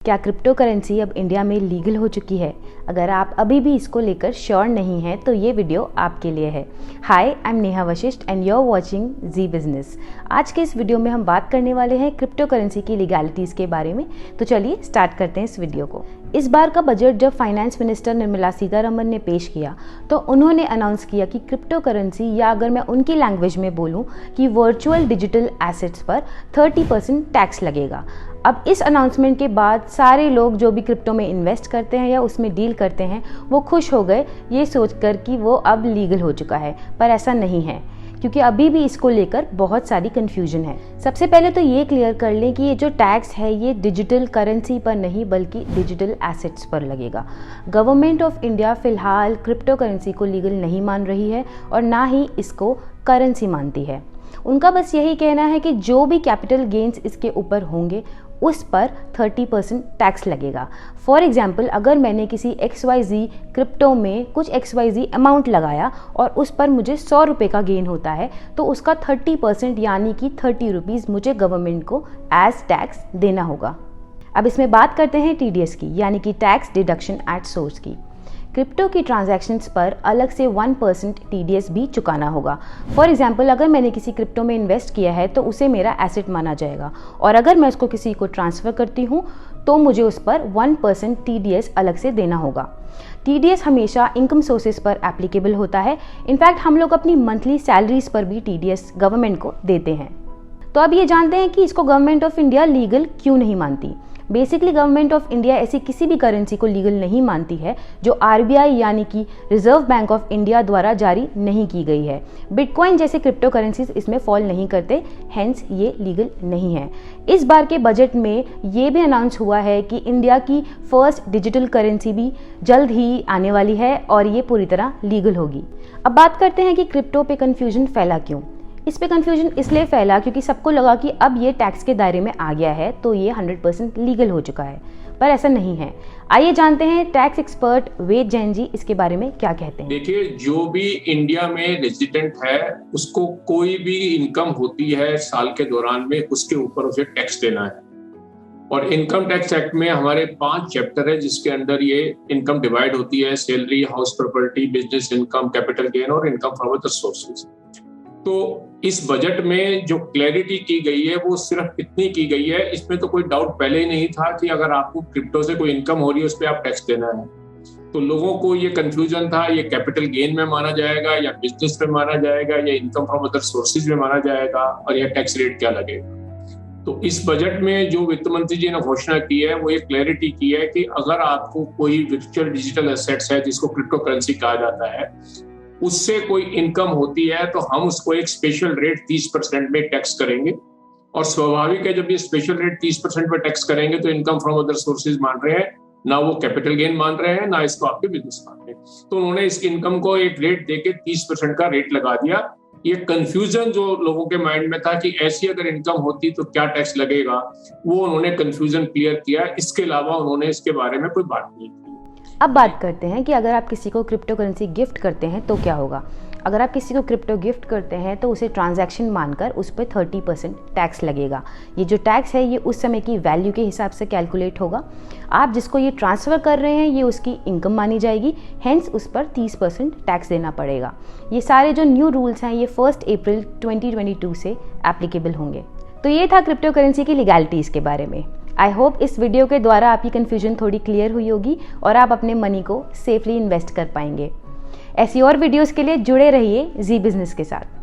क्या crypto currency अब India में लीगल हो चुकी है? अगर आप अभी भी इसको लेकर श्योर नहीं हैं तो ये वीडियो आपके लिए है। Hi, I am Neha Vashishtha and you are watching Zee business. आज के इस वीडियो में हम बात करने वाले हैं क्रिप्टो करेंसी की लीगैलिटीज़ के बारे में। तो चलिए स्टार्ट करते हैं इस वीडियो को। इस बार का बजट जब फाइनेंस मिनिस्टर निर्मला सीतारमन ने पेश किया तो उन्होंने अनाउंस किया कि क्रिप्टो करेंसी, या अगर मैं उनकी लैंग्वेज में बोलूँ कि वर्चुअल डिजिटल एसेट्स पर 30% टैक्स लगेगा। अब इस अनाउंसमेंट के बाद सारे लोग जो भी क्रिप्टो में इन्वेस्ट करते हैं या उसमें डील करते हैं वो खुश हो गए ये सोचकर कि वो अब लीगल हो चुका है, पर ऐसा नहीं है क्योंकि अभी भी इसको लेकर बहुत सारी कन्फ्यूजन है। सबसे पहले तो ये क्लियर कर लें कि ये जो टैक्स है ये डिजिटल करेंसी पर नहीं बल्कि डिजिटल एसेट्स पर लगेगा। गवर्नमेंट ऑफ इंडिया फिलहाल क्रिप्टो करेंसी को लीगल नहीं मान रही है और ना ही इसको करेंसी मानती है। उनका बस यही कहना है कि जो भी कैपिटल गेन्स इसके ऊपर होंगे उस पर 30% टैक्स लगेगा। फॉर एग्जाम्पल, अगर मैंने किसी XYZ क्रिप्टो में कुछ XYZ अमाउंट लगाया और उस पर मुझे 100 रुपये का गेन होता है तो उसका 30% यानी कि 30 रुपीज़ मुझे गवर्नमेंट को एज टैक्स देना होगा। अब इसमें बात करते हैं TDS की, यानी कि टैक्स डिडक्शन एट सोर्स की। क्रिप्टो की ट्रांजैक्शंस पर अलग से 1% TDS भी चुकाना होगा। फॉर एग्जाम्पल, अगर मैंने किसी क्रिप्टो में इन्वेस्ट किया है तो उसे मेरा एसेट माना जाएगा और अगर मैं उसको किसी को ट्रांसफ़र करती हूँ तो मुझे उस पर 1% TDS अलग से देना होगा। TDS हमेशा इनकम सोर्सेज पर एप्लीकेबल होता है। इनफैक्ट हम लोग अपनी मंथली सैलरीज पर भी TDS गवर्नमेंट को देते हैं। तो अब ये जानते हैं कि इसको गवर्नमेंट ऑफ इंडिया लीगल क्यों नहीं मानती। बेसिकली गवर्नमेंट ऑफ इंडिया ऐसी किसी भी करेंसी को लीगल नहीं मानती है जो RBI यानी कि रिजर्व बैंक ऑफ इंडिया द्वारा जारी नहीं की गई है। बिटकॉइन जैसे क्रिप्टो करेंसीज इसमें फॉल नहीं करते, हेंस ये लीगल नहीं है। इस बार के बजट में ये भी अनाउंस हुआ है कि इंडिया की फर्स्ट डिजिटल करेंसी भी जल्द ही आने वाली है और ये पूरी तरह लीगल होगी। अब बात करते हैं कि क्रिप्टो पे कन्फ्यूजन फैला क्यों। इस पे कन्फ्यूजन इसलिए फैला क्योंकि सबको लगा कि अब ये टैक्स के दायरे में आ गया है तो ये 100% लीगल हो चुका है, पर ऐसा नहीं है। आइए जानते हैं टैक्स एक्सपर्ट वेद जैन जी इसके बारे में क्या कहते हैं। देखिए, जो भी इंडिया में रेजिडेंट है उसको कोई भी इनकम होती है साल के दौरान में उसके ऊपर उसे टैक्स देना है। और इनकम टैक्स एक्ट में हमारे 5 चैप्टर है जिसके अंदर ये इनकम डिवाइड होती है: salary, house property, business income, capital gain और इनकम फ्रॉम अदर सोर्सेज। तो इस बजट में जो क्लैरिटी की गई है वो सिर्फ इतनी की गई है, इसमें तो कोई डाउट पहले ही नहीं था कि अगर आपको क्रिप्टो से कोई इनकम हो रही है उस पर आप टैक्स देना है। तो लोगों को ये कंफ्यूजन था, ये कैपिटल गेन में माना जाएगा या बिजनेस में माना जाएगा या इनकम फ्रॉम अदर सोर्सेज में माना जाएगा और यह टैक्स रेट क्या लगेगा। तो इस बजट में जो वित्त मंत्री जी ने घोषणा की है वो ये क्लैरिटी की है कि अगर आपको कोई वर्चुअल डिजिटल एसेट्स है जिसको क्रिप्टो करेंसी कहा जाता है उससे कोई इनकम होती है तो हम उसको एक स्पेशल रेट 30% में टैक्स करेंगे। और स्वाभाविक है, जब ये स्पेशल रेट 30% में टैक्स करेंगे तो इनकम फ्रॉम अदर सोर्सेज मान रहे हैं, ना वो कैपिटल गेन मान रहे हैं, ना इसको आपके बिजनेस मान रहे हैं। तो उन्होंने इस इनकम को एक रेट देके 30% का रेट लगा दिया। ये कंफ्यूजन जो लोगों के माइंड में था कि ऐसी अगर इनकम होती तो क्या टैक्स लगेगा, वो उन्होंने कंफ्यूजन क्लियर किया। इसके अलावा उन्होंने इसके बारे में कोई बात नहीं की। अब बात करते हैं कि अगर आप किसी को क्रिप्टो करेंसी गिफ्ट करते हैं तो क्या होगा। अगर आप किसी को क्रिप्टो गिफ्ट करते हैं तो उसे ट्रांजैक्शन मानकर उस पर 30% टैक्स लगेगा। ये जो टैक्स है ये उस समय की वैल्यू के हिसाब से कैलकुलेट होगा। आप जिसको ये ट्रांसफ़र कर रहे हैं ये उसकी इनकम मानी जाएगी, हेंस उस पर 30% टैक्स देना पड़ेगा। ये सारे जो न्यू रूल्स हैं ये 1 अप्रैल 2022 से एप्लीकेबल होंगे। तो ये था क्रिप्टो करेंसी की लीगैलिटीज़ के बारे में। आई होप इस वीडियो के द्वारा आपकी कन्फ्यूजन थोड़ी क्लियर हुई होगी और आप अपने मनी को सेफली इन्वेस्ट कर पाएंगे। ऐसी और वीडियोस के लिए जुड़े रहिए जी बिजनेस के साथ।